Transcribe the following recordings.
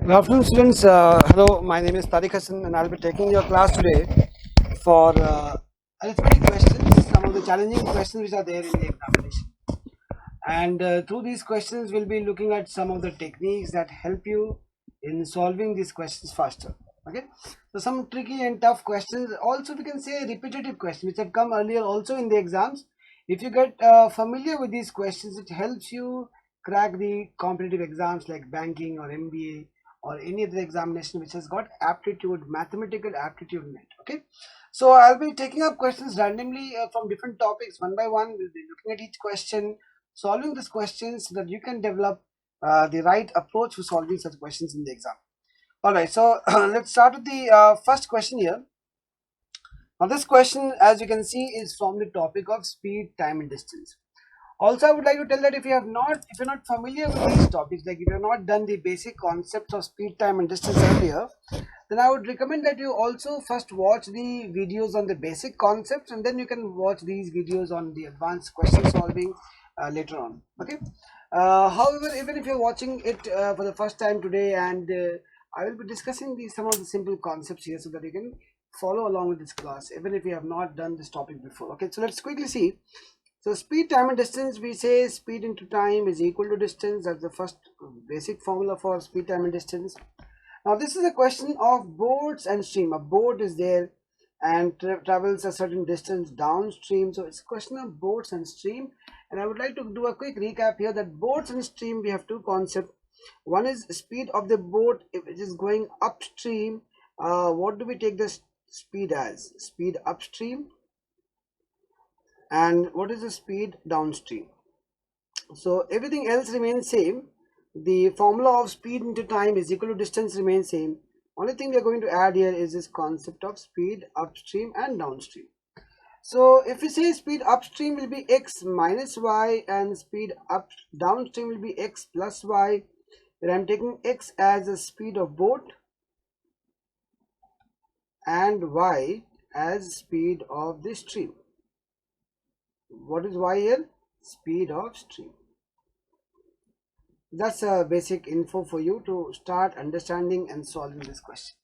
Good afternoon, students. Hello, my name is Tariq Hassan, and I'll be taking your class today for arithmetic questions, some of the challenging questions which are there in the examination. And through these questions, we'll be looking at some of the techniques that help you in solving these questions faster. Okay, so some tricky and tough questions. Also, we can say repetitive questions which have come earlier also in the exams. If you get familiar with these questions, it helps you crack the competitive exams like banking or MBA or any other examination which has got aptitude, mathematical aptitude in it. Okay, so I'll be taking up questions randomly from different topics one by one. We'll be looking at each question, solving these questions so that you can develop the right approach for solving such questions in the exam. All right, so let's start with the first question here. Now, this question, as you can see, is from the topic of speed, time, and distance. Also, I would like to tell that if you're not familiar with these topics, like if you have not done the basic concepts of speed, time, and distance earlier, then I would recommend that you also first watch the videos on the basic concepts, and then you can watch these videos on the advanced question solving later on. Okay. However, even if you're watching it for the first time today, and I will be discussing some of the simple concepts here so that you can follow along with this class, even if you have not done this topic before. Okay, so let's quickly see. So speed, time, and distance, we say speed into time is equal to distance. That's the first basic formula for speed, time, and distance. Now, this is a question of boats and stream. A boat is there and travels a certain distance downstream. So it's a question of boats and stream. And I would like to do a quick recap here that boats and stream, we have two concepts. One is speed of the boat, if it is going upstream. What do we take the speed as? Speed upstream. And what is the speed downstream? So everything else remains same. The formula of speed into time is equal to distance remains same. Only thing we are going to add here is this concept of speed upstream and downstream. So if we say speed upstream will be x minus y and speed downstream will be x plus y, where I'm taking x as the speed of boat and y as speed of the stream. What is y here? Speed of stream. That's a basic info for you to start understanding and solving this question.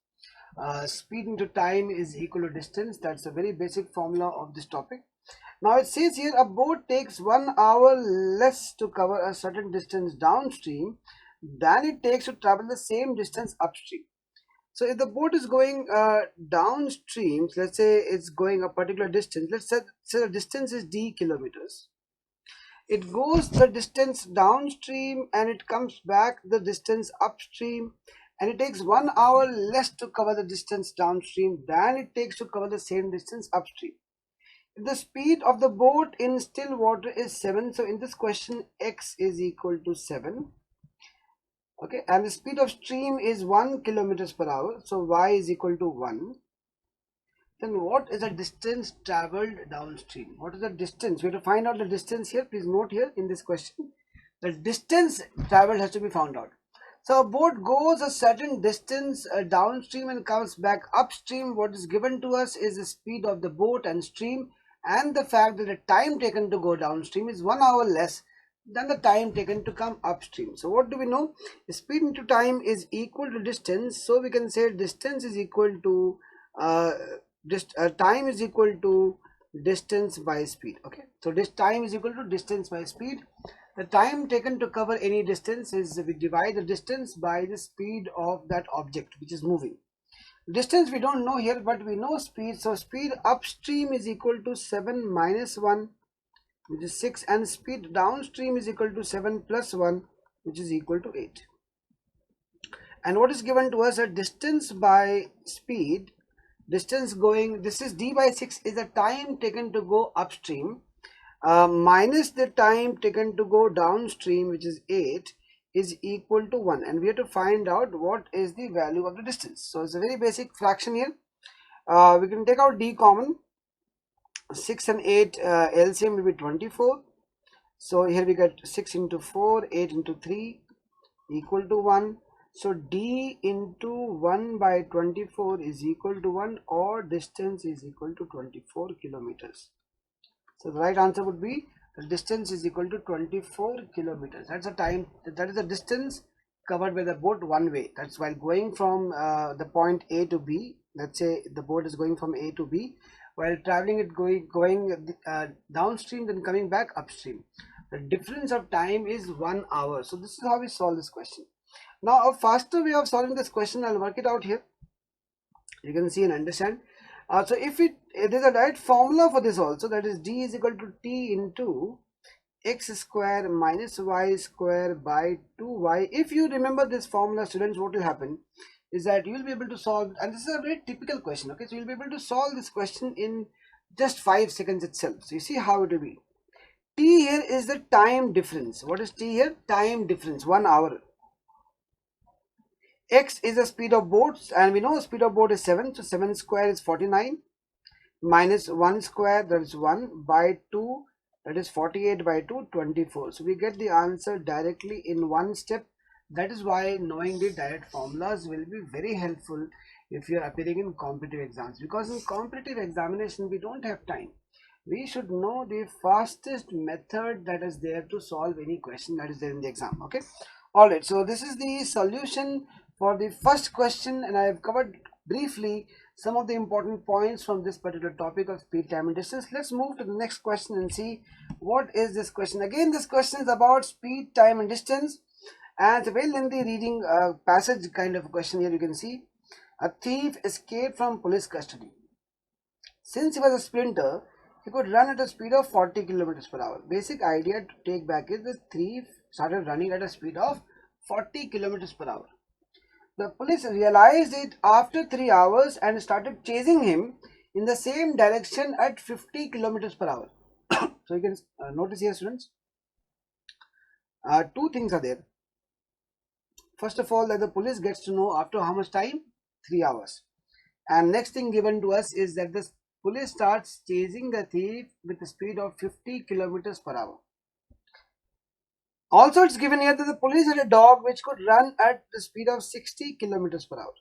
Speed into time is equal to distance. That's a very basic formula of this topic. Now it says here a boat takes 1 hour less to cover a certain distance downstream than it takes to travel the same distance upstream. So if the boat is going downstream, let's say it's going a particular distance, let's say the distance is d kilometers. It goes the distance downstream and it comes back the distance upstream, and it takes 1 hour less to cover the distance downstream than it takes to cover the same distance upstream. If the speed of the boat in still water is 7, so in this question x is equal to 7. Okay, and the speed of stream is 1 kilometers per hour, so y is equal to 1. Then what is the distance traveled downstream? What is the distance? We have to find out the distance here. Please note here in this question, the distance traveled has to be found out. So a boat goes a certain distance downstream and comes back upstream. What is given to us is the speed of the boat and stream, and the fact that the time taken to go downstream is 1 hour less than the time taken to come upstream. So what do we know? Speed into time is equal to distance. So we can say distance is equal to time is equal to distance by speed. Okay, so this time is equal to distance by speed. The time taken to cover any distance is, we divide the distance by the speed of that object which is moving. Distance we don't know here, but we know speed. So speed upstream is equal to 7 minus 1, which is 6, and speed downstream is equal to 7 plus 1, which is equal to 8. And what is given to us? A distance by speed, distance going, this is d by 6 is the time taken to go upstream minus the time taken to go downstream, which is 8, is equal to 1, and we have to find out what is the value of the distance. So it's a very basic fraction here. We can take out d common. 6 and 8 LCM will be 24. So here we get 6 into 4, 8 into 3 equal to 1. So d into 1 by 24 is equal to 1, or distance is equal to 24 kilometers. So the right answer would be the distance is equal to 24 kilometers. That's the time, that is the distance covered by the boat one way. That's while going from the point A to B. Let's say the boat is going from A to B. While traveling it going downstream, then coming back upstream. The difference of time is 1 hour. So this is how we solve this question. Now a faster way of solving this question, I'll work it out here. You can see and understand. So if there's a direct formula for this also, that is d is equal to t into x square minus y square by 2y. If you remember this formula, students, what will happen is that you will be able to solve, and this is a very typical question, okay? So you'll be able to solve this question in just 5 seconds itself. So you see how it will be. T here is the time difference. What is t here? Time difference, 1 hour. X is the speed of boats, and we know the speed of boat is 7, so 7 square is 49, minus 1 square, that is 1, by 2, that is 48 by 2, 24. So we get the answer directly in one step. That is why knowing the direct formulas will be very helpful if you are appearing in competitive exams, because in competitive examination we don't have time. We should know the fastest method that is there to solve any question that is there in the exam. Okay, all right, so this is the solution for the first question, and I have covered briefly some of the important points from this particular topic of speed, time and distance. Let's move to the next question and see what is this question. Again, this question is about speed, time and distance, and it's a very lengthy reading passage kind of a question. Here you can see a thief escaped from police custody. Since he was a sprinter, he could run at a speed of 40 kilometers per hour. Basic idea to take back is the thief started running at a speed of 40 kilometers per hour. The police realized it after 3 hours and started chasing him in the same direction at 50 kilometers per hour. So you can notice here, students, two things are there. First of all, that the police gets to know after how much time? 3 hours. And next thing given to us is that the police starts chasing the thief with a speed of 50 kilometers per hour. Also, it's given here that the police had a dog which could run at the speed of 60 kilometers per hour.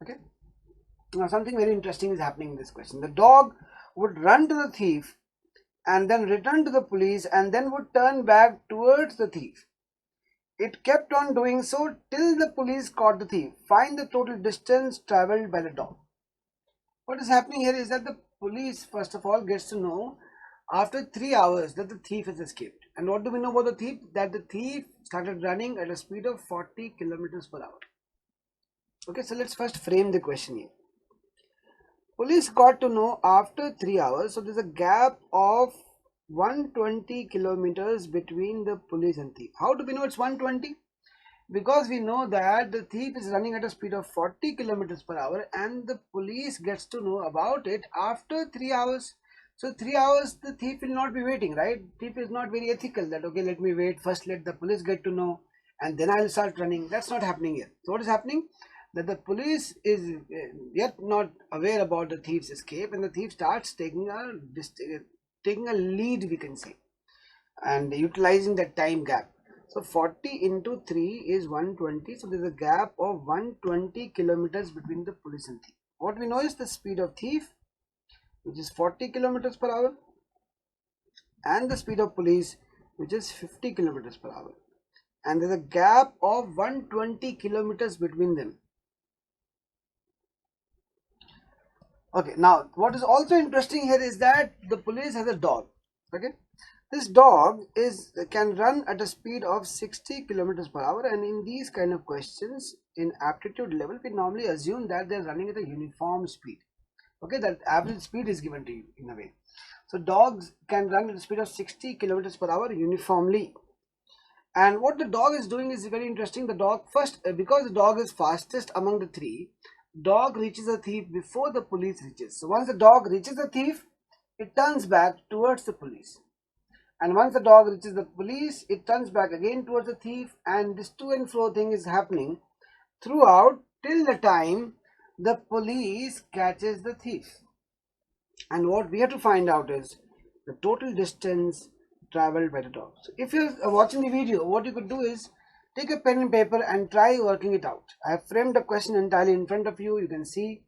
Okay. Now, something very interesting is happening in this question. The dog would run to the thief and then return to the police and then would turn back towards the thief. It kept on doing so till the police caught the thief. Find the total distance traveled by the dog. What is happening here is that the police, first of all, gets to know after 3 hours that the thief has escaped. And what do we know about the thief? That the thief started running at a speed of 40 kilometers per hour. Okay, so let's first frame the question here. Police got to know after 3 hours, so there's a gap of 120 kilometers between the police and thief. How do we know it's 120? Because we know that the thief is running at a speed of 40 kilometers per hour and the police gets to know about it after 3 hours. So 3 hours the thief will not be waiting, right? Thief is not very ethical that, okay, let me wait, first let the police get to know and then I'll start running. That's not happening here. So what is happening? That the police is yet not aware about the thief's escape, and the thief starts taking a lead, we can say, and utilizing that time gap. So 40 into 3 is 120. So there's a gap of 120 kilometers between the police and thief. What we know is the speed of thief, which is 40 kilometers per hour, and the speed of police, which is 50 kilometers per hour. And there's a gap of 120 kilometers between them. Okay, now what is also interesting here is that the police has a dog. Okay, this dog can run at a speed of 60 kilometers per hour, and in these kind of questions in aptitude level we normally assume that they're running at a uniform speed. Okay, that average speed is given to you in a way. So dogs can run at a speed of 60 kilometers per hour uniformly. And what the dog is doing is very interesting. The dog first, because the dog is fastest among the three, dog reaches the thief before the police reaches. So once the dog reaches the thief, it turns back towards the police. And once the dog reaches the police, it turns back again towards the thief, and this to and fro thing is happening throughout till the time the police catches the thief. And what we have to find out is the total distance traveled by the dog. So if you're watching the video, what you could do is take a pen and paper and try working it out. I have framed the question entirely in front of you. You can see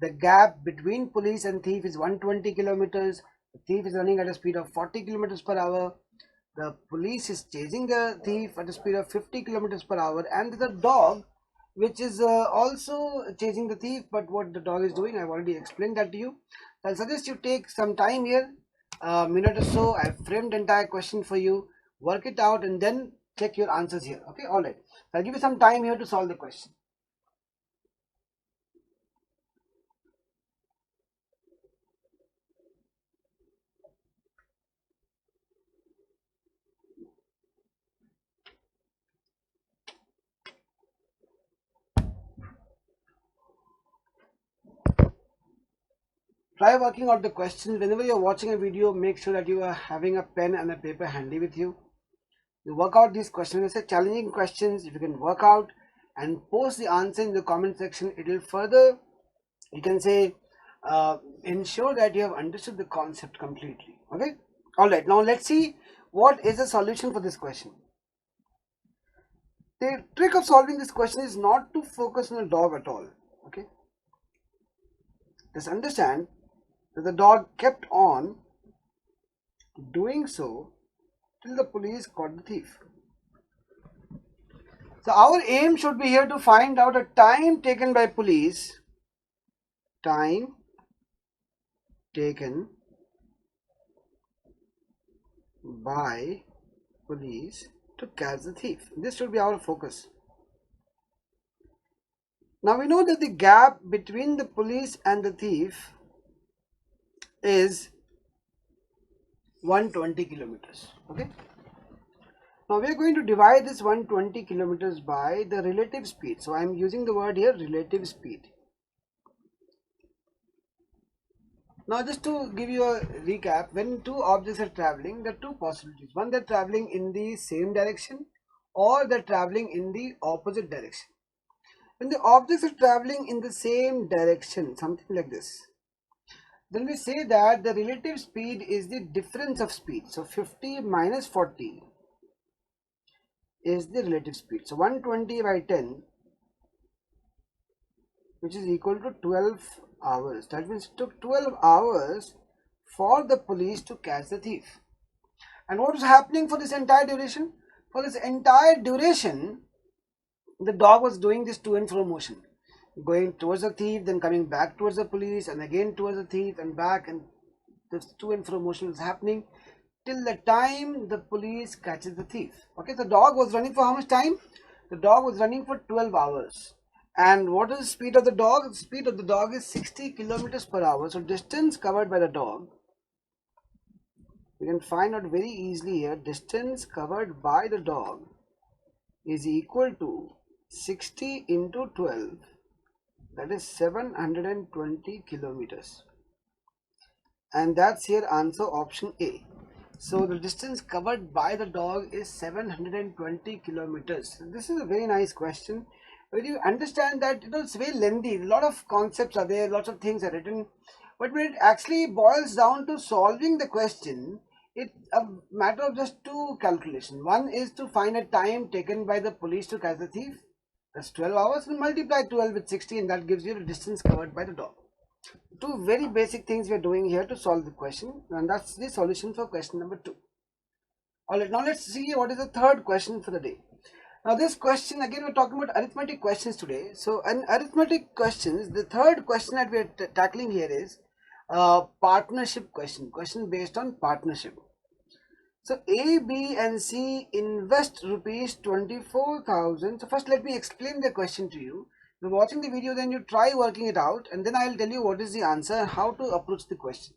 the gap between police and thief is 120 kilometers. The thief is running at a speed of 40 kilometers per hour. The police is chasing the thief at a speed of 50 kilometers per hour, and the dog which is also chasing the thief. But what the dog is doing, I've already explained that to you. I'll suggest you take some time here, a minute or so. I've framed the entire question for you, work it out, and then check your answers here. Okay, all right. I'll give you some time here to solve the question. Try working out the question. Whenever you're watching a video, make sure that you are having a pen and a paper handy with you. You work out these questions. It's a challenging questions. If you can work out and post the answer in the comment section, it will further, you can say, ensure that you have understood the concept completely. Okay, all right. Now let's see what is the solution for this question. The trick of solving this question is not to focus on the dog at all. Okay, just understand that the dog kept on doing so till the police caught the thief. So our aim should be here to find out a time taken by police, time taken by police to catch the thief. This should be our focus. Now we know that the gap between the police and the thief is 120 kilometers. Okay. Now we are going to divide this 120 kilometers by the relative speed. So I am using the word here, relative speed. Now just to give you a recap, when two objects are traveling, there are two possibilities. One, they're traveling in the same direction, or they're traveling in the opposite direction. When the objects are traveling in the same direction, something like this, then we say that the relative speed is the difference of speed. So 50 minus 40 is the relative speed. So 120 by 10, which is equal to 12 hours. That means it took 12 hours for the police to catch the thief. And what was happening for this entire duration? For this entire duration, the dog was doing this to and fro motion, going towards the thief, then coming back towards the police, and again towards the thief and back, and this to and fro motion is happening till the time the police catches the thief. Okay, the dog was running for how much time? The dog was running for 12 hours. And what is the speed of the dog? The speed of the dog is 60 kilometers per hour. So distance covered by the dog, we can find out very easily here. Distance covered by the dog is equal to 60 into 12, that is 720 kilometers, and that's here answer option A. So the distance covered by the dog is 720 kilometers. This is a very nice question. When you understand that, it's very lengthy, a lot of concepts are there, lots of things are written, but when it actually boils down to solving the question, it's a matter of just two calculations. One is to find a time taken by the police to catch the thief. That's 12 hours, and multiply 12 with 60, and that gives you the distance covered by the dog. Two very basic things we are doing here to solve the question, and that's the solution for question number 2. Alright, now let's see what is the third question for the day. Now this question, again we're talking about arithmetic questions today. So in arithmetic questions, the third question that we are tackling here is partnership question based on partnership. So A, B and C invest rupees 24,000. So first let me explain the question to you. If you're watching the video, then you try working it out, and then I'll tell you what is the answer and how to approach the question.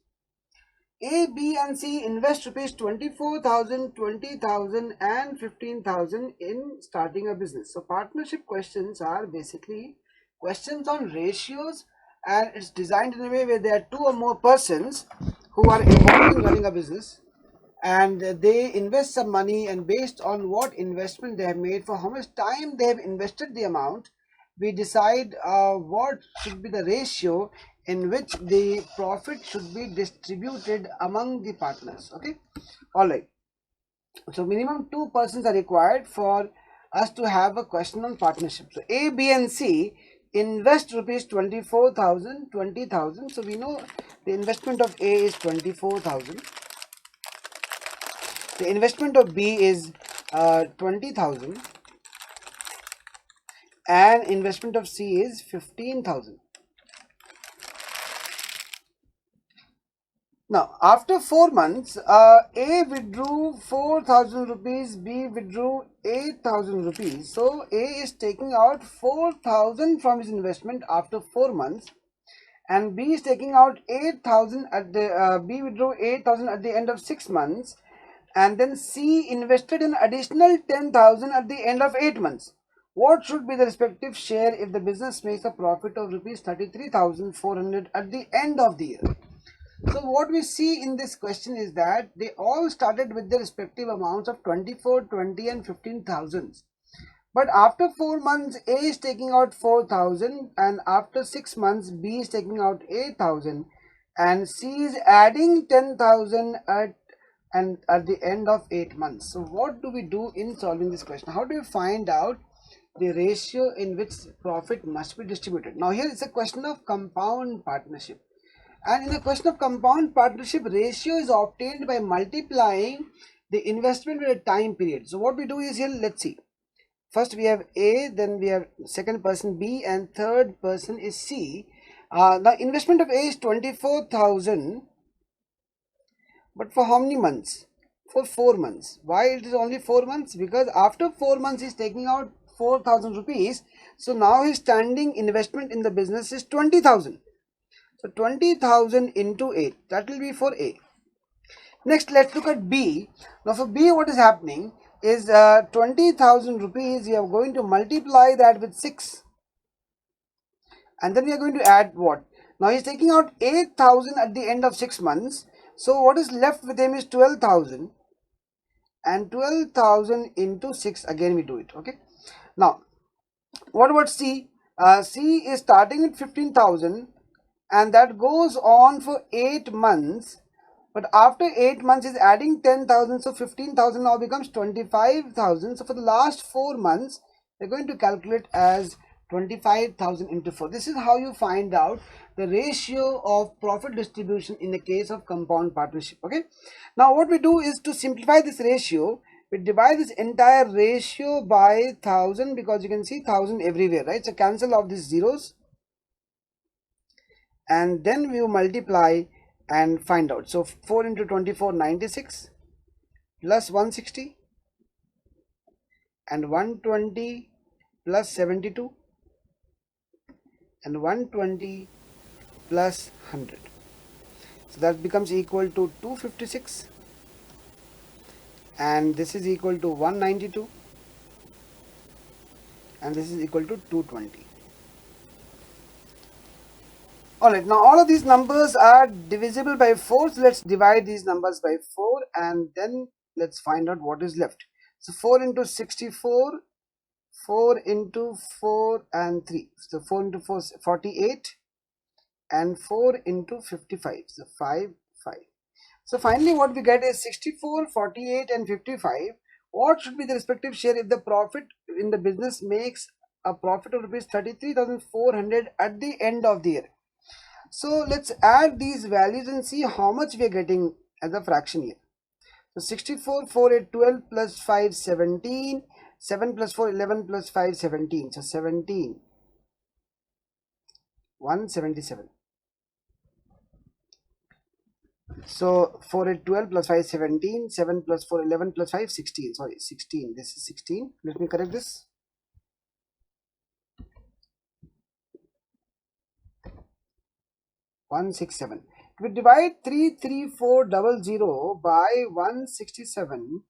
A, B and C invest rupees 24,000, 20,000 and 15,000 in starting a business. So partnership questions are basically questions on ratios, and it's designed in a way where there are two or more persons who are involved in running a business, and they invest some money, and based on what investment they have made, for how much time they have invested the amount, we decide what should be the ratio in which the profit should be distributed among the partners. Okay, all right. So minimum two persons are required for us to have a question on partnership. So A, B and C invest rupees 24,000, 20,000. So we know the investment of A is 24,000. The investment of B is 20,000 and investment of C is 15,000. Now, after 4 months, A withdrew 4,000 rupees, B withdrew 8,000 rupees. So, A is taking out 4,000 from his investment after 4 months, and B is taking out 8,000 at the B withdrew 8,000 at the end of 6 months, and then C invested an additional 10,000 at the end of 8 months. What should be the respective share if the business makes a profit of rupees 33,400 at the end of the year? So what we see in this question is that they all started with their respective amounts of 24, 20 and 15,000. But after 4 months, A is taking out 4,000, and after 6 months, B is taking out 8,000, and C is adding 10,000 at the end of 8 months. So what do we do in solving this question? How do we find out the ratio in which profit must be distributed? Now here is a question of compound partnership. And in a question of compound partnership, ratio is obtained by multiplying the investment with a time period. So what we do is here, let's see. First we have A, then we have second person B, and third person is C. The investment of A is 24,000, but for how many months? For 4 months. Why it is only 4 months? Because after 4 months he is taking out 4,000 rupees. So now his standing investment in the business is 20,000. So 20,000 into 8, that will be for A. Next, let's look at B. Now for B, what is happening is 20,000 rupees, we are going to multiply that with 6. And then we are going to add what? Now he is taking out 8,000 at the end of 6 months. So what is left with him is 12,000. And 12,000 into 6, again we do it, okay? Now, what about C? C is starting with 15,000. And that goes on for 8 months, but after 8 months is adding 10,000, so 15,000 now becomes 25,000. So for the last 4 months we're going to calculate as 25,000 into 4. This is how you find out the ratio of profit distribution in the case of compound partnership. Okay, now what we do is, to simplify this ratio, we divide this entire ratio by 1000, because you can see 1000 everywhere, right? So cancel off these zeros, and then we multiply and find out. So 4 into 24, 96, plus 160, and 120 plus 72, and 120 plus 100. So that becomes equal to 256, and this is equal to 192, and this is equal to 220. Alright, now all of these numbers are divisible by 4, so let's divide these numbers by 4 and then let's find out what is left. So 4 into 64, 4 into 4 and 3, so 4 into 4 is 48, and 4 into 55, so 5, 5. So finally what we get is 64, 48 and 55. What should be the respective share if the profit in the business makes a profit of rupees 33,400 at the end of the year? So let's add these values and see how much we are getting as a fraction here. So 64, 4, 8, 12 plus 5, 17, 7 plus 4, 11 plus 5, 17. So 17, 177. So 4, 8, 12 plus 5, 17, 7 plus 4, 11 plus 5, 16. Sorry, 16. This is 16. Let me correct this. 167. If we divide 33400 by 167,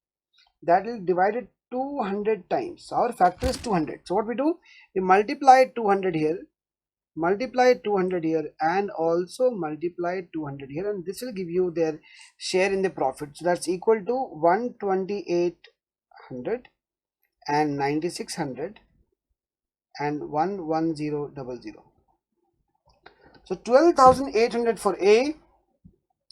that will divide it 200 times. So our factor is 200. So what we do? We multiply 200 here, multiply 200 here, and also multiply 200 here, and this will give you their share in the profit. So that's equal to 12800 and 9600 and 11000. So 12,800 for A,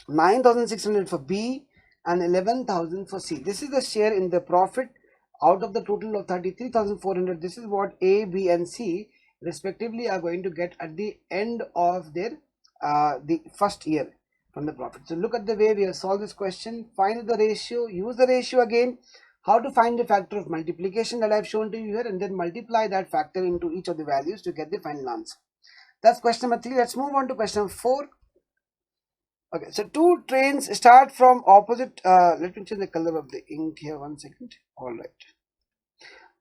9,600 for B, and 11,000 for C. This is the share in the profit out of the total of 33,400. This is what A, B, and C respectively are going to get at the end of their the first year. from the profit. So look at the way we have solved this question. Find the ratio, use the ratio again, how to find the factor of multiplication that I have shown to you here, and then multiply that factor into each of the values to get the final answer. That's question number 3. Let's move on to question number 4. Okay, so two trains start from opposite, let me change the color of the ink here, 1 second. All right.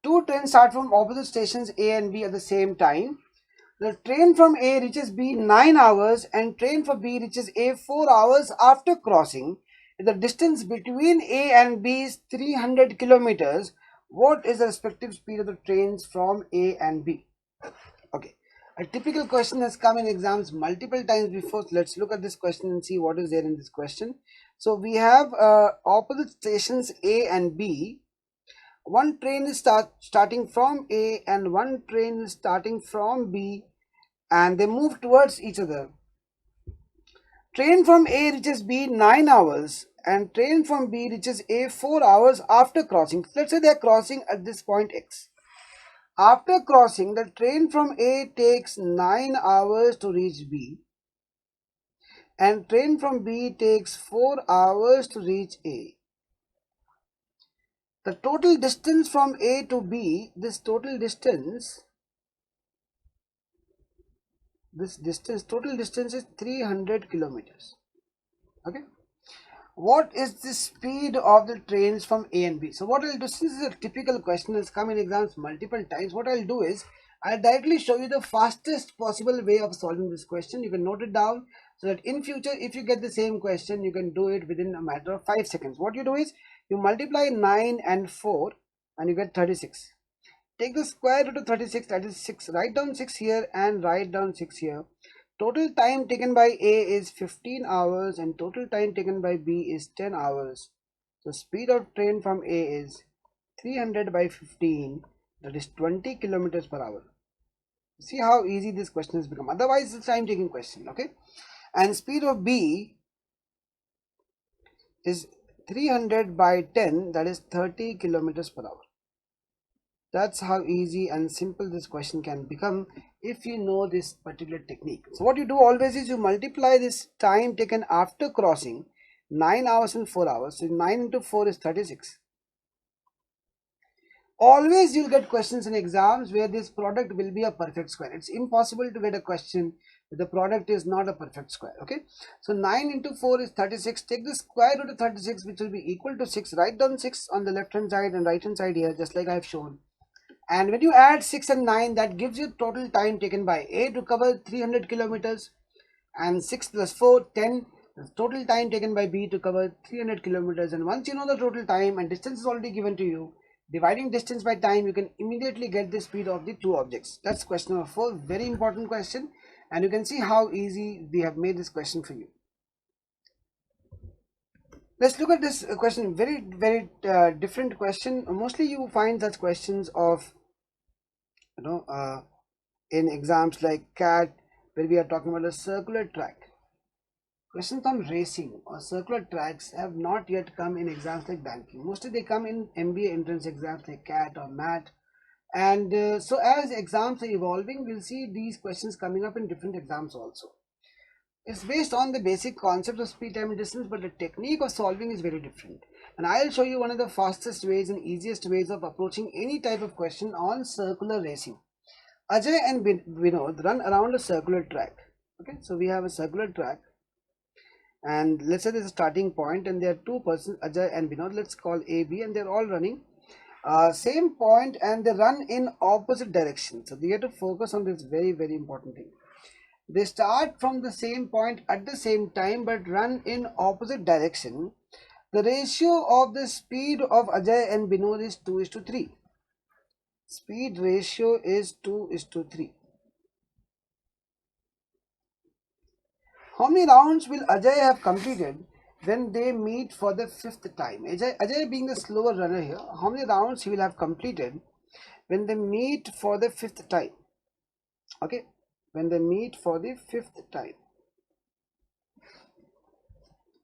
Two trains start from opposite stations A and B at the same time. The train from A reaches B 9 hours and train for B reaches A 4 hours after crossing. If the distance between A and B is 300 kilometers, what is the respective speed of the trains from A and B? Okay, a typical question has come in exams multiple times before. So let's look at this question and see what is there in this question. So we have opposite stations A and B. One train is starting from A and one train is starting from B, and they move towards each other. Train from A reaches B 9 hours and train from B reaches A 4 hours after crossing. Let's say they are crossing at this point X. After crossing, the train from A takes 9 hours to reach B and train from B takes 4 hours to reach A. The total distance from A to B, total distance is 300 kilometers. Okay. What is the speed of the trains from A and B? So what I'll do, since this is a typical question that's come in exams multiple times, what I'll do is I'll directly show you the fastest possible way of solving this question. You can note it down so that in future, if you get the same question, you can do it within a matter of 5 seconds. What you do is you multiply 9 and 4 and you get 36. Take the square root of 36, that is 6. Write down 6 here and write down 6 here. Total time taken by A is 15 hours and total time taken by B is 10 hours. So speed of train from A is 300 by 15, that is 20 kilometers per hour. See how easy this question has become. Otherwise, it's a time taking question, okay? And speed of B is 300 by 10, that is 30 kilometers per hour. That's how easy and simple this question can become if you know this particular technique. So what you do always is you multiply this time taken after crossing, 9 hours and 4 hours. So 9 into 4 is 36. Always you'll get questions in exams where this product will be a perfect square. It's impossible to get a question if the product is not a perfect square. Okay, so 9 into 4 is 36. Take the square root of 36, which will be equal to 6. Write down 6 on the left hand side and right hand side here, just like I have shown. And when you add 6 and 9, that gives you total time taken by A to cover 300 kilometers, and 6 plus 4, 10. The total time taken by B to cover 300 kilometers. And once you know the total time and distance is already given to you, dividing distance by time, you can immediately get the speed of the two objects. That's question number 4. Very important question. And you can see how easy we have made this question for you. Let's look at this question. Very different question. Mostly you find such questions of in exams like CAT, where we are talking about a circular track. Questions on racing or circular tracks have not yet come in exams like banking. Mostly they come in MBA entrance exams like CAT or MAT. And so as exams are evolving, we'll see these questions coming up in different exams also. It's based on the basic concepts of speed, time and distance, but the technique of solving is very different. And I'll show you one of the fastest ways and easiest ways of approaching any type of question on circular racing. Ajay and Vinod run around a circular track. Okay, so we have a circular track, and let's say there's a starting point and there are two persons, Ajay and Vinod. Let's call A, B, and they're all running same point and they run in opposite directions. So we have to focus on this very important thing. They start from the same point at the same time but run in opposite direction. The ratio of the speed of Ajay and Vinod is 2:3. Speed ratio is 2:3. How many rounds will Ajay have completed when they meet for the 5th time? Ajay being the slower runner here, how many rounds he will have completed when they meet for the 5th time? Okay, when they meet for the 5th time.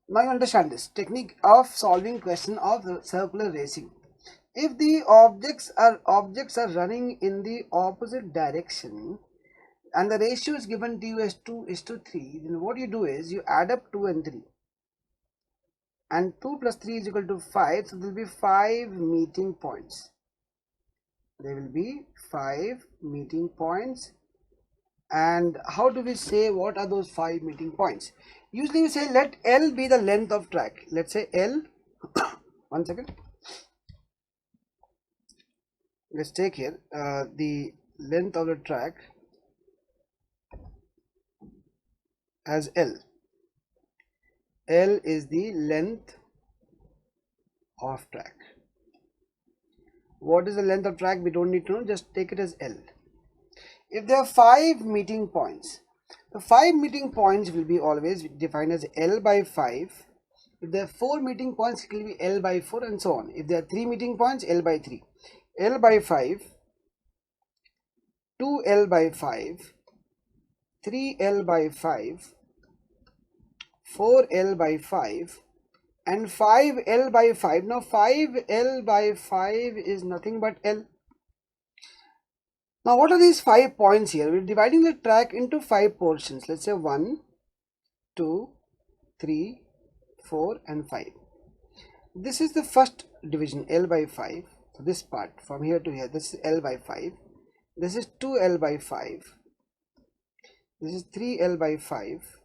Now you understand this technique of solving question of circular racing. If the objects are running in the opposite direction and the ratio is given to you as 2:3, then what you do is you add up 2 and 3, and 2 plus 3 is equal to 5, so there will be 5 meeting points. There will be 5 meeting points. And how do we say what are those 5 meeting points? Usually we say let L be the length of track. Let's say L one second, let's take here the length of the track as L. L is the length of track. What is the length of track? We don't need to know, just take it as L. If there are 5 meeting points, the 5 meeting points will be always defined as L by 5. If there are 4 meeting points, it will be L by 4, and so on. If there are 3 meeting points, L by 3. L by 5, 2L by 5, 3L by 5, 4L by 5, and 5L by 5. Now 5L by 5 is nothing but L. Now what are these 5 points here? We're dividing the track into 5 portions. Let's say 1, 2, 3, 4 and 5. This is the first division, L by 5. So this part from here to here, this is L by 5. This is 2L by 5. This is 3L by 5.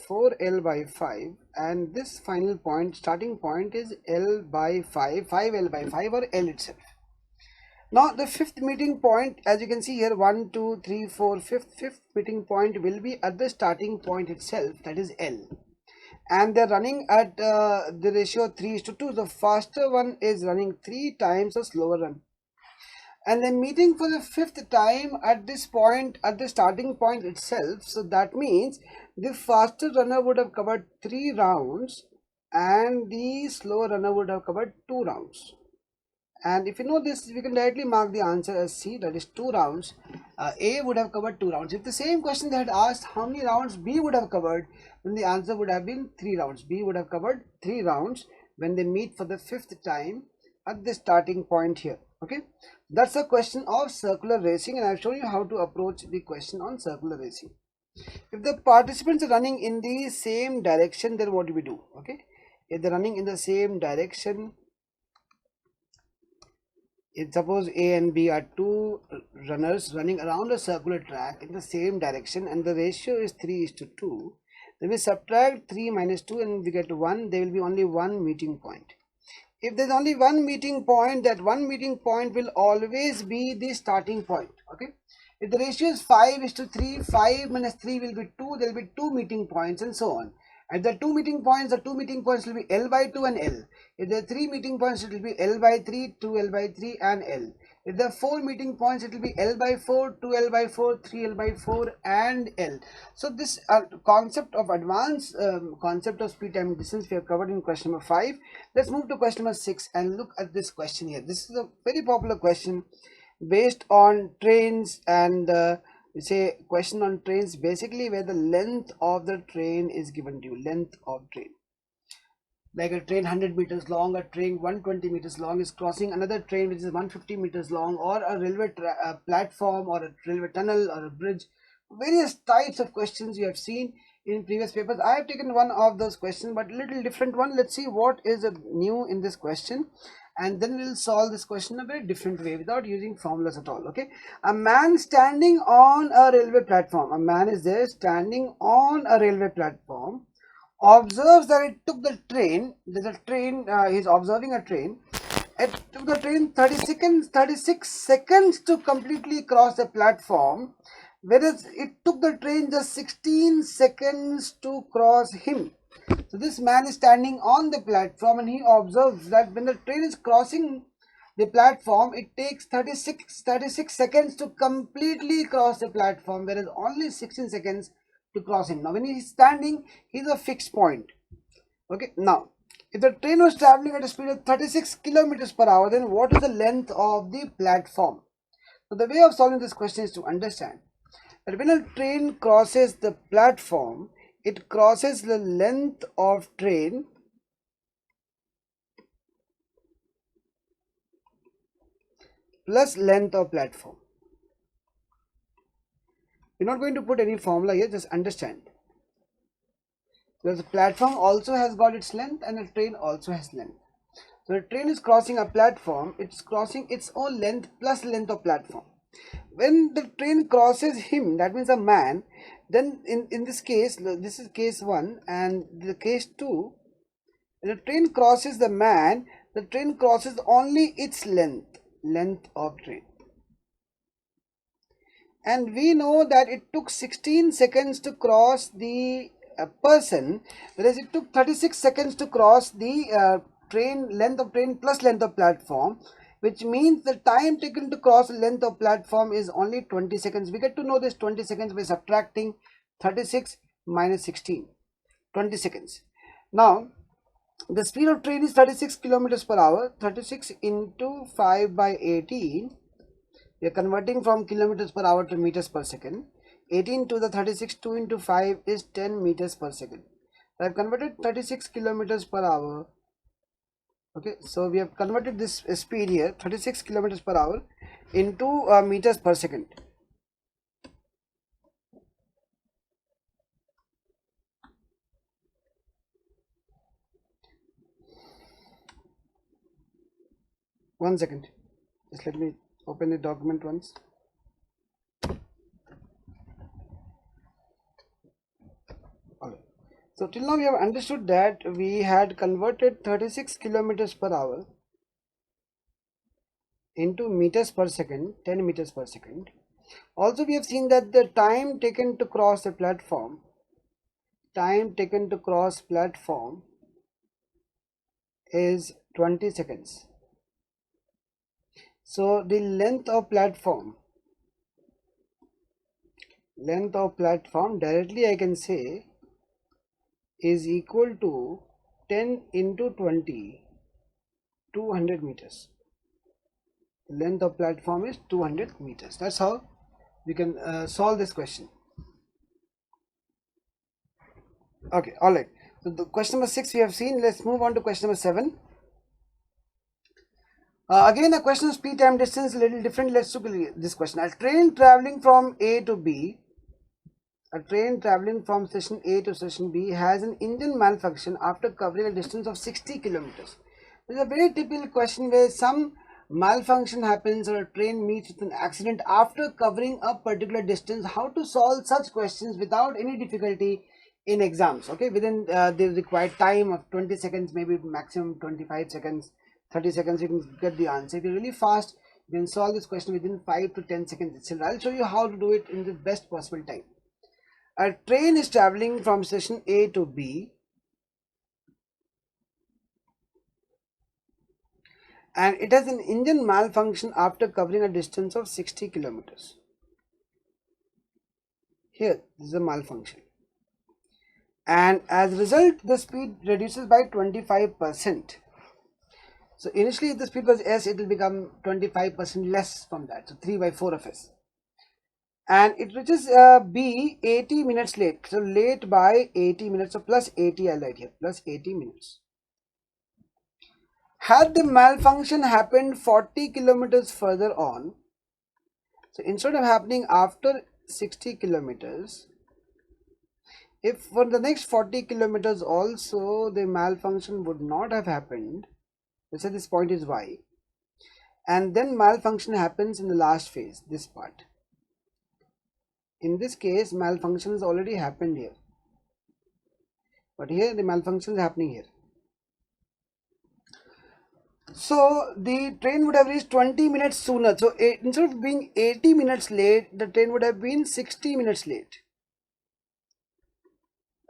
4L by 5, and this final point, starting point, is L by 5, 5L by 5, or L itself. Now the fifth meeting point, as you can see here, 1, 2, 3, 4, fifth meeting point will be at the starting point itself, that is L, and they're running at the ratio 3:2. The faster one is running 3 times the slower one, and they're meeting for the 5th time at this point, at the starting point itself. So that means the faster runner would have covered 3 rounds and the slower runner would have covered 2 rounds. And if you know this, we can directly mark the answer as C, that is 2 rounds. A would have covered 2 rounds. If the same question they had asked how many rounds B would have covered, then the answer would have been 3 rounds. B would have covered 3 rounds when they meet for the 5th time at the starting point here. Okay, that's a question of circular racing, and I've shown you how to approach the question on circular racing. If the participants are running in the same direction, then what do we do? Okay, if they're running in the same direction, if suppose A and B are 2 runners running around a circular track in the same direction and the ratio is 3:2, then we subtract 3 minus 2 and we get 1. There will be only 1 meeting point. If there's only 1 meeting point, that 1 meeting point will always be the starting point. Okay, if the ratio is 5:3, 5 minus 3 will be 2. There will be 2 meeting points, and so on. At the 2 meeting points, the 2 meeting points will be L by 2 and L. If there are 3 meeting points, it will be L by 3, 2L by 3 and L. If there are 4 meeting points, it will be L by 4, 2L by 4, 3L by 4 and L. So this concept of advanced concept of speed, time and distance we have covered in question number 5. Let's move to question number 6 and look at this question here. This is a very popular question based on trains, and we say question on trains, basically where the length of the train is given to you, length of train. Like a train 100 meters long, a train 120 meters long is crossing another train which is 150 meters long, or a railway platform, or a railway tunnel, or a bridge. Various types of questions you have seen in previous papers. I have taken one of those questions, but a little different one. Let's see what is new in this question, and then we'll solve this question in a very different way without using formulas at all. Okay, a man standing on a railway platform, a man is there standing on a railway platform, observes that it took the train, there's a train, he's observing a train, it took the train 36 seconds to completely cross the platform, whereas it took the train just 16 seconds to cross him. So this man is standing on the platform and he observes that when the train is crossing the platform, it takes 36 seconds to completely cross the platform, whereas only 16 seconds to cross him. Now when he is standing, he is a fixed point. Okay, now if the train was traveling at a speed of 36 kilometers per hour, then what is the length of the platform? So the way of solving this question is to understand that when a train crosses the platform, it crosses the length of train plus length of platform. We're not going to put any formula here, just understand. Because the platform also has got its length and the train also has length. So the train is crossing a platform, it's crossing its own length plus length of platform. When the train crosses him, that means a man, then in this case, this is case 1 and the case 2, the train crosses the man, the train crosses only its length of train. And we know that it took 16 seconds to cross the person, whereas it took 36 seconds to cross the length of train plus length of platform, which means the time taken to cross the length of platform is only 20 seconds. We get to know this 20 seconds by subtracting 36 minus 16, 20 seconds. Now the speed of train is 36 kilometers per hour. 36 into 5 by 18, we are converting from kilometers per hour to meters per second. 18 to the 36, 2 into 5 is 10 meters per second. I have converted 36 kilometers per hour. Okay, so we have converted this speed here, 36 kilometers per hour into meters per second. One second, just let me open the document once. Alright. So till now we have understood that we had converted 36 kilometers per hour into meters per second, 10 meters per second. Also we have seen that the time taken to cross a platform, is 20 seconds. So the length of platform directly I can say is equal to 10 into 20, 200 meters. The length of platform is 200 meters. That's how we can solve this question. Okay, all right. So the question number 6 we have seen. Let's move on to question number 7. Again, the question of speed, time, distance, a little different. Let's look at this question. A train traveling from A to B, station A to station B has an engine malfunction after covering a distance of 60 kilometers. This is a very typical question where some malfunction happens or a train meets with an accident after covering a particular distance. How to solve such questions without any difficulty in exams, okay, within the required time of 20 seconds, maybe maximum 25 seconds, 30 seconds, you can get the answer. If you're really fast, you can solve this question within 5 to 10 seconds itself. I'll show you how to do it in the best possible time. A train is traveling from station A to B and it has an engine malfunction after covering a distance of 60 kilometers. Here, this is a malfunction. And as a result, the speed reduces by 25%. So initially if the speed was S, it will become 25% less from that. So 3 by 4 of S. And it reaches B 80 minutes late. So late by 80 minutes. So plus 80 I'll write here. Plus 80 minutes. Had the malfunction happened 40 kilometers further on, so instead of happening after 60 kilometers, if for the next 40 kilometers also the malfunction would not have happened, let's say this point is Y, and then malfunction happens in the last phase, this part. In this case, malfunction has already happened here, but here the malfunction is happening here. So the train would have reached 20 minutes sooner. So instead of being 80 minutes late, the train would have been 60 minutes late.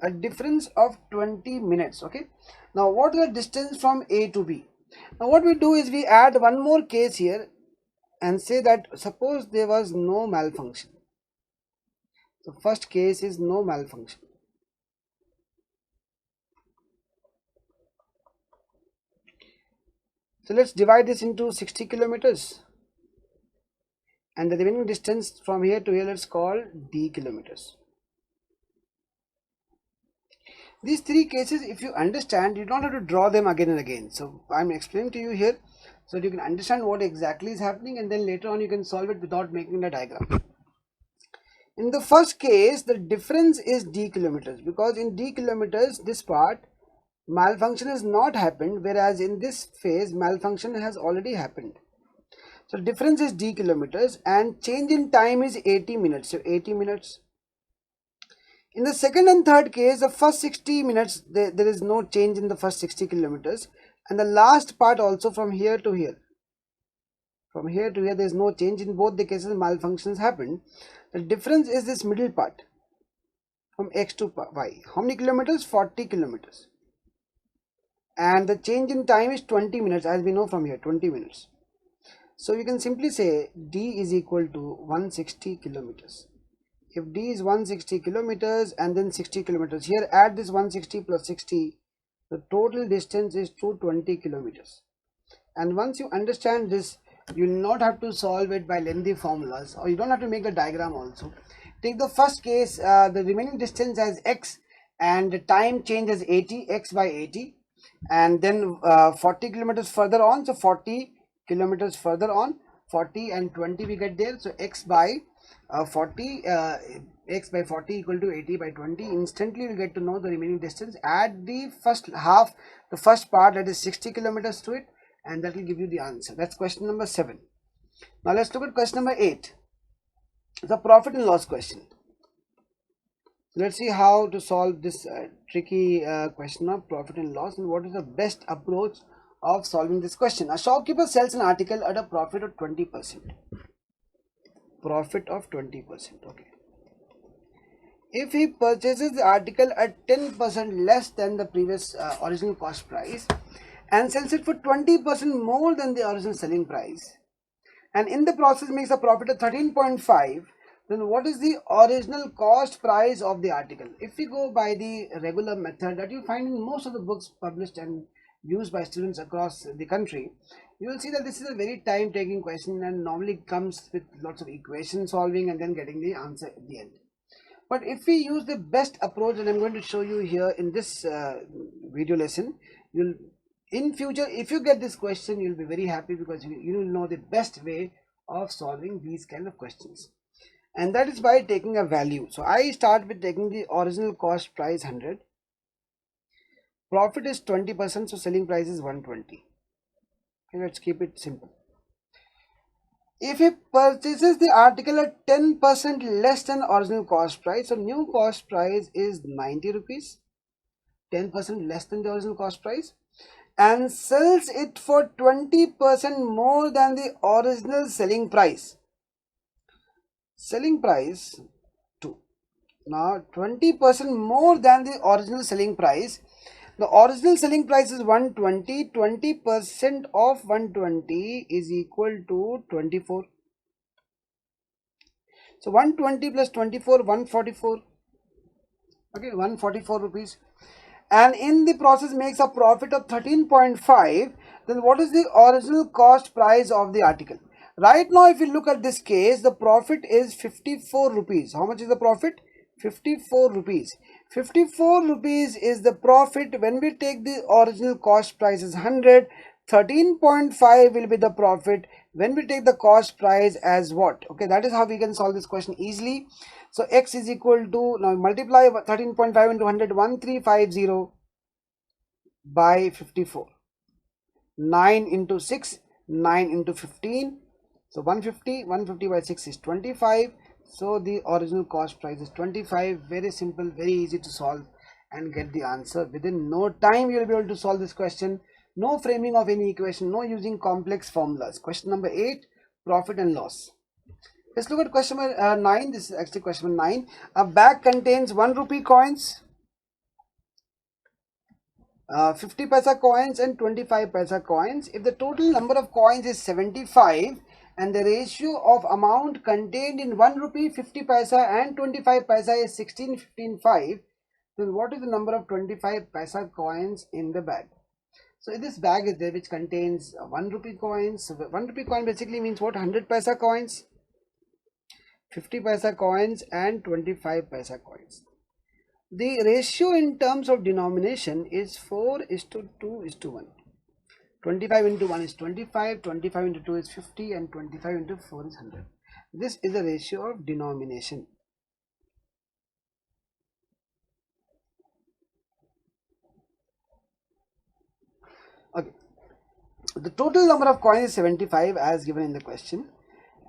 A difference of 20 minutes. Okay. Now what is the distance from A to B? Now what we do is we add one more case here and say that suppose there was no malfunction. So first case is no malfunction. So let's divide this into 60 kilometers and the remaining distance from here to here let's call D kilometers. These three cases, if you understand, you don't have to draw them again and again. So I'm explaining to you here so that you can understand what exactly is happening, and then later on you can solve it without making a diagram. In the first case, the difference is d kilometers, because in d kilometers this part malfunction has not happened, whereas in this phase malfunction has already happened. So difference is d kilometers and change in time is 80 minutes. So 80 minutes. In the second and third case, the first 60 minutes, there is no change in the first 60 kilometers. And the last part also from here to here. From here to here, there is no change. In both the cases, malfunctions happened. The difference is this middle part from x to y. How many kilometers? 40 kilometers. And the change in time is 20 minutes, as we know from here, 20 minutes. So you can simply say d is equal to 160 kilometers. If d is 160 kilometers and then 60 kilometers, here add this 160 plus 60, the total distance is 220 kilometers. And once you understand this, you will not have to solve it by lengthy formulas, or you don't have to make the diagram also. Take the first case, the remaining distance as x and the time change as 80, x by 80, and then 40 kilometers further on, so 40 kilometers further on, 40 and 20 we get there, so x by 40 equal to 80 by 20. Instantly we get to know the remaining distance. Add the first half, the first part, that is 60 kilometers to it, and that will give you the answer. That's question number 7. Now let's look at question number 8, the profit and loss question. Let's see how to solve this tricky question of profit and loss, and what is the best approach of solving this question. A shopkeeper sells an article at a profit of 20%. Profit of 20%. Okay. If he purchases the article at 10% less than the previous original cost price and sells it for 20% more than the original selling price, and in the process makes a profit of 13.5, then what is the original cost price of the article? If we go by the regular method that you find in most of the books published and used by students across the country, you will see that this is a very time taking question and normally comes with lots of equation solving and then getting the answer at the end. But if we use the best approach, and I'm going to show you here in this video lesson, you'll in future, if you get this question, you'll be very happy, because you will know the best way of solving these kind of questions, and that is by taking a value. So I start with taking the original cost price 100, profit is 20%, so selling price is 120. Okay, let's keep it simple. If he purchases the article at 10% less than original cost price, so new cost price is 90 rupees, 10% less than the original cost price, and sells it for 20% more than the original selling price. Selling price 2. Now 20% more than the original selling price. The original selling price is 120. 20% of 120 is equal to 24. So 120 plus 24, 144. Okay, 144 rupees. And in the process makes a profit of 13.5. Then what is the original cost price of the article? Right now, if you look at this case, the profit is 54 rupees. How much is the profit? 54 rupees. 54 rupees is the profit when we take the original cost price as 100. 13.5 will be the profit when we take the cost price as what? Okay, that is how we can solve this question easily. So x is equal to, now multiply 13.5 into 100, 1350 by 54. 9 into 6, 9 into 15. So 150 by 6 is 25. So the original cost price is 25. Very simple, very easy to solve and get the answer. Within no time you will be able to solve this question. No framing of any equation, no using complex formulas. Question number 8, profit and loss. Let's look at question number 9. This is actually question number 9. A bag contains 1 rupee coins, 50 paisa coins and 25 paisa coins. If the total number of coins is 75 and the ratio of amount contained in 1 rupee, 50 paisa and 25 paisa is 16, 15, 5, then what is the number of 25 paisa coins in the bag? So this bag is there which contains 1 rupee coins. So 1 rupee coin basically means what? 100 paisa coins, 50 paisa coins and 25 paisa coins. The ratio in terms of denomination is 4:2:1. 25 into 1 is 25, 25 into 2 is 50 and 25 into 4 is 100. This is the ratio of denomination. Okay, the total number of coins is 75 as given in the question,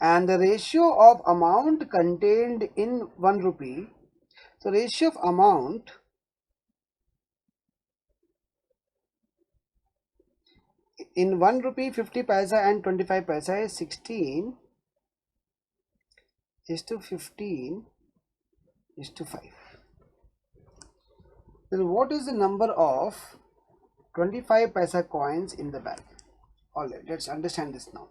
and the ratio of amount contained in 1 rupee. So ratio of amount in 1 rupee 50 paisa and 25 paisa is 16 is to 15 is to 5. Then what is the number of 25 paisa coins in the bag? Alright, let's understand this now.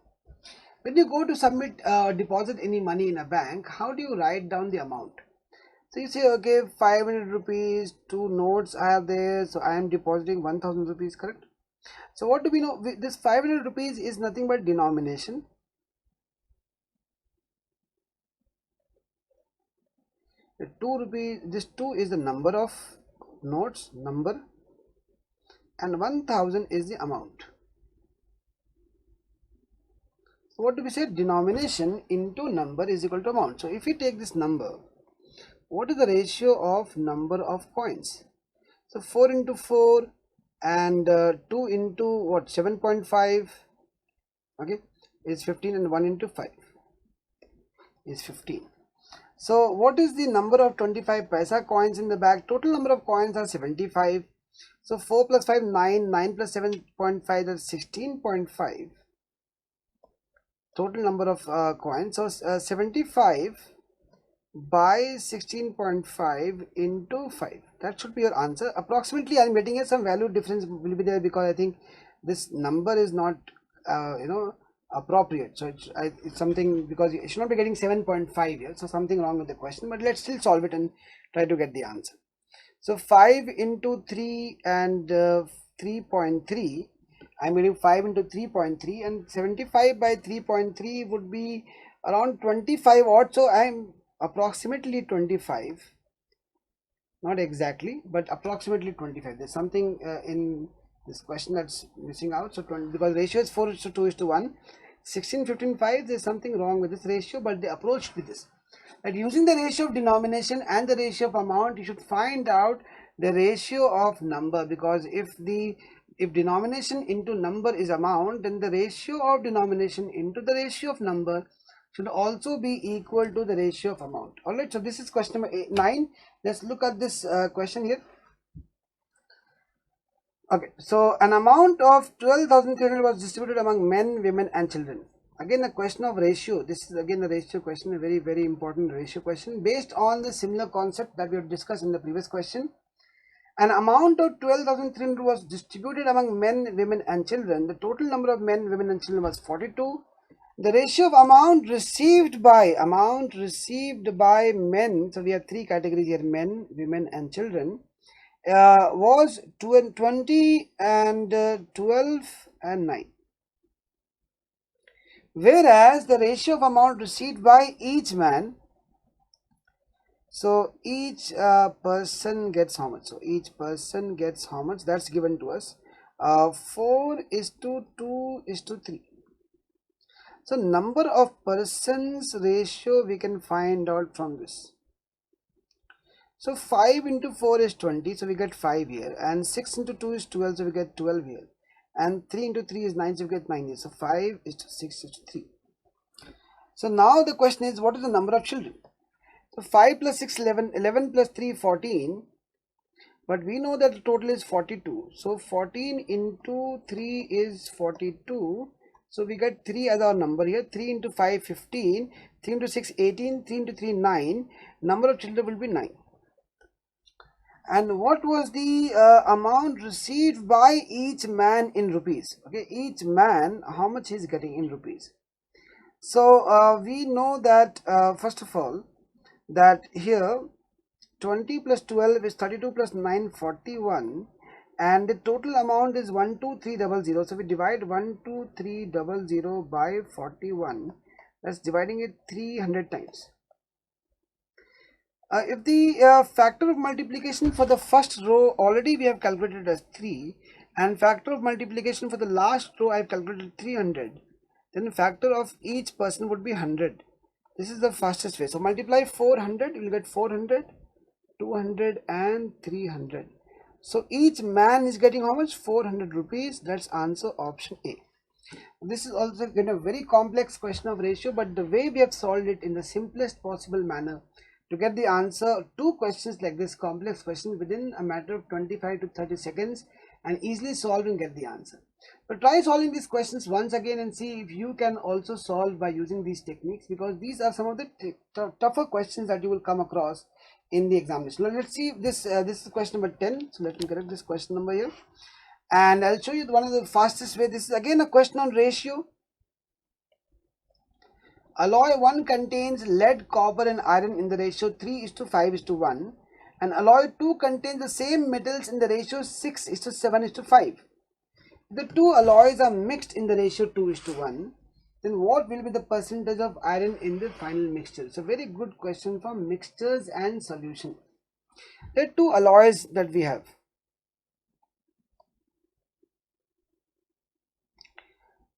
When you go to submit deposit any money in a bank, how do you write down the amount? So you say, okay, 500 rupees, 2 notes are there, so I am depositing 1000 rupees, correct? So what do we know? This 500 rupees is nothing but denomination. The 2 rupees, this 2 is the number of notes, number, and 1000 is the amount. So what do we say? Denomination into number is equal to amount. So if we take this number, what is the ratio of number of coins? So 4 into 4 and 2 into what, 7.5, okay, is 15, and 1 into 5 is 15. So what is the number of 25 paisa coins in the bag? Total number of coins are 75. So 4 plus 5, 9, 9 plus 7.5, that's 16.5. Total number of coins. So 75 by 16.5 into 5. That should be your answer. Approximately, I am getting some value difference will be there because I think this number is not, appropriate. So it's something, because you should not be getting 7.5 here. So something wrong with the question, but let's still solve it and try to get the answer. So 5 into 3 and 3.3. I'm getting 5 into 3.3, and 75 by 3.3 would be around 25 odd. So I'm approximately 25, not exactly, but approximately 25. There's something in this question that's missing out. So 20, because ratio is 4 to 2 is to 1, 16, 15, 5, there's something wrong with this ratio, but the approach should be this. And using the ratio of denomination and the ratio of amount, you should find out the ratio of number, because if denomination into number is amount, then the ratio of denomination into the ratio of number should also be equal to the ratio of amount. Alright, so this is question number 9. Let's look at this question here. Okay, so an amount of 12,300 was distributed among men, women and children. Again, a question of ratio. This is again a ratio question, a very, very important ratio question based on the similar concept that we have discussed in the previous question. An amount of 12,300 was distributed among men, women and children. The total number of men, women and children was 42. The ratio of amount received by men, so we have 3 categories here, men, women and children, was 20 and 12 and 9. Whereas the ratio of amount received by each man, so each person gets how much? So each person gets how much? That's given to us. 4 is to 2 is to 3. So number of persons ratio we can find out from this. So 5 into 4 is 20, so we get 5 here, and 6 into 2 is 12, so we get 12 here, and 3 into 3 is 9, so we get 9 here. So 5 is to 6 is to 3. So now the question is, what is the number of children? So 5 plus 6, 11, 11 plus 3, 14, but we know that the total is 42. So 14 into 3 is 42. So we get 3 as our number here. 3 into 5, 15. 3 into 6, 18. 3 into 3, 9. Number of children will be 9. And what was the amount received by each man in rupees? Okay, each man, how much he's getting in rupees? So we know that first of all, that here 20 plus 12 is 32 plus 9, 41, and the total amount is 12300. So we divide 12300 by 41. That's dividing it 300 times. If the factor of multiplication for the first row already we have calculated as 3, and factor of multiplication for the last row I have calculated 300, then factor of each person would be 100. This is the fastest way. So multiply 400, you will get 400, 200 and 300. So each man is getting how much? 400 rupees. That's answer option A. This is also kind of very complex question of ratio, but the way we have solved it in the simplest possible manner to get the answer, two questions like this complex question within a matter of 25 to 30 seconds, and easily solve and get the answer. So try solving these questions once again and see if you can also solve by using these techniques, because these are some of the tougher questions that you will come across in the examination. Now let's see this. This is question number 10. So let me correct this question number here, and I'll show you one of the fastest way. This is again a question on ratio. Alloy 1 contains lead, copper and iron in the ratio 3:5:1, and alloy 2 contains the same metals in the ratio 6:7:5. The two alloys are mixed in the ratio 2:1. Then what will be the percentage of iron in the final mixture? It's a very good question for mixtures and solution. There are two alloys that we have.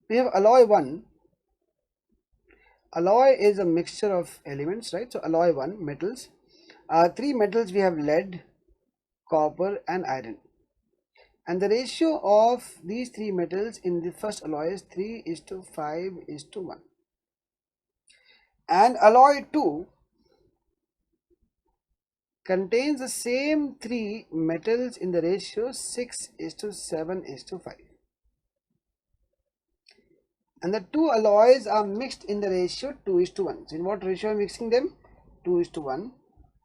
We have alloy 1. Alloy is a mixture of elements, right? So alloy 1, metals. Three metals we have: lead, copper and iron. And the ratio of these three metals in the first alloy is 3:5:1. And alloy 2 contains the same three metals in the ratio 6:7:5. And the two alloys are mixed in the ratio 2:1. So in what ratio are mixing them? 2:1.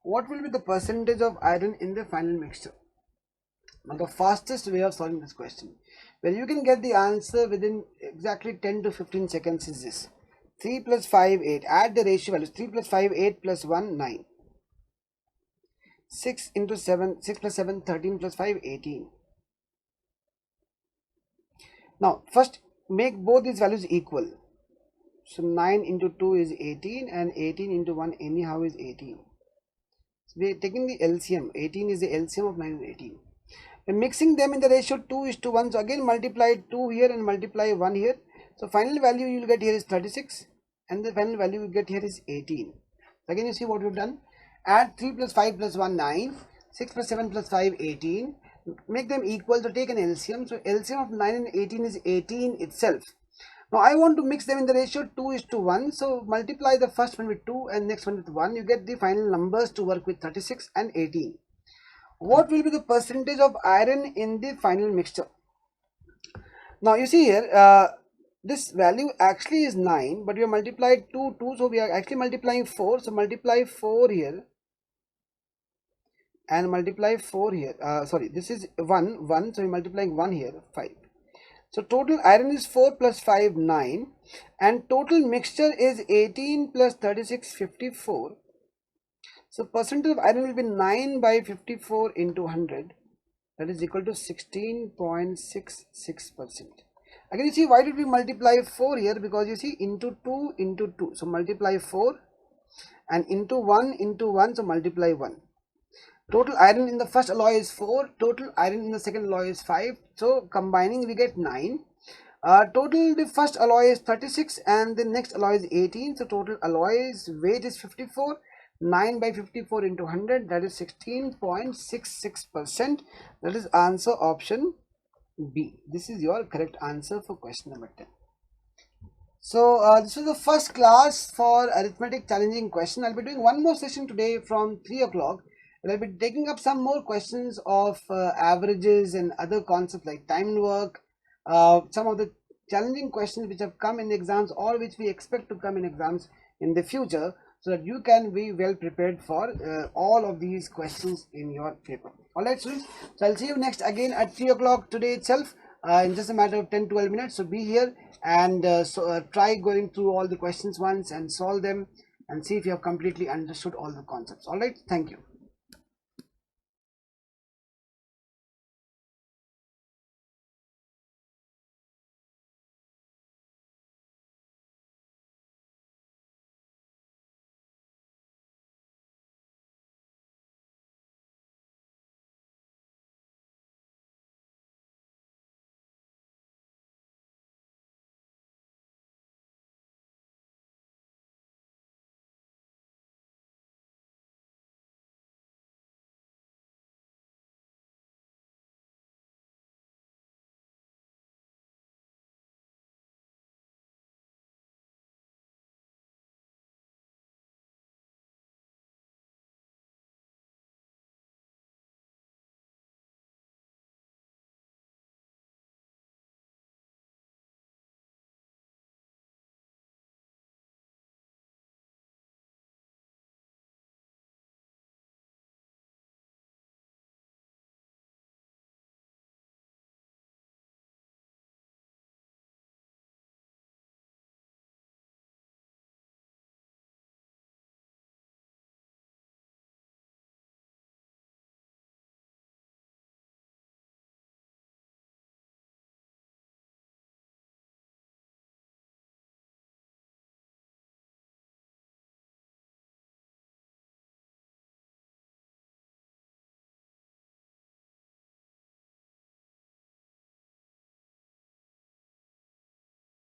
What will be the percentage of iron in the final mixture? Now the fastest way of solving this question, where you can get the answer within exactly 10 to 15 seconds, is this. 3 plus 5, 8. Add the ratio values. 3 plus 5, 8 plus 1, 9. 6 into 7, 6 plus 7, 13 plus 5, 18. Now first make both these values equal. So 9 into 2 is 18 and 18 into 1 anyhow is 18. So we are taking the LCM. 18 is the LCM of 9 and 18. We're mixing them in the ratio 2:1. So again multiply 2 here and multiply 1 here. So final value you will get here is 36 and the final value you get here is 18. So again you see what we've done. Add 3 plus 5 plus 1, 9. 6 plus 7 plus 5, 18. Make them equal, to take an LCM. So LCM of 9 and 18 is 18 itself. Now I want to mix them in the ratio 2:1. So multiply the first one with 2 and next one with 1. You get the final numbers to work with, 36 and 18. What will be the percentage of iron in the final mixture? Now you see here, this value actually is 9, but we have multiplied 2, so we are actually multiplying 4. So multiply 4 here and multiply 4 here. Sorry, this is 1, so we are multiplying 1 here, 5. So total iron is 4 plus 5, 9, and total mixture is 18 plus 36, 54. So percentage of iron will be 9 by 54 into 100. That is equal to 16.66%. Again you see, why did we multiply 4 here? Because you see, into 2 into 2. So multiply 4 and into 1, so multiply 1. Total iron in the first alloy is 4. Total iron in the second alloy is 5. So combining we get 9. Total the first alloy is 36 and the next alloy is 18. So total alloy's weight is 54. 9 by 54 into 100, that is 16.66%. That is answer option B. This is your correct answer for question number 10. So this is the first class for arithmetic challenging question. I'll be doing one more session today from 3 o'clock. I'll be taking up some more questions of averages and other concepts like time and work, some of the challenging questions which have come in exams or which we expect to come in exams in the future, so that you can be well prepared for all of these questions in your paper. Alright students, so I'll see you next again at 3 o'clock today itself, in just a matter of 10-12 minutes. So be here and try going through all the questions once and solve them and see if you have completely understood all the concepts. Alright, thank you.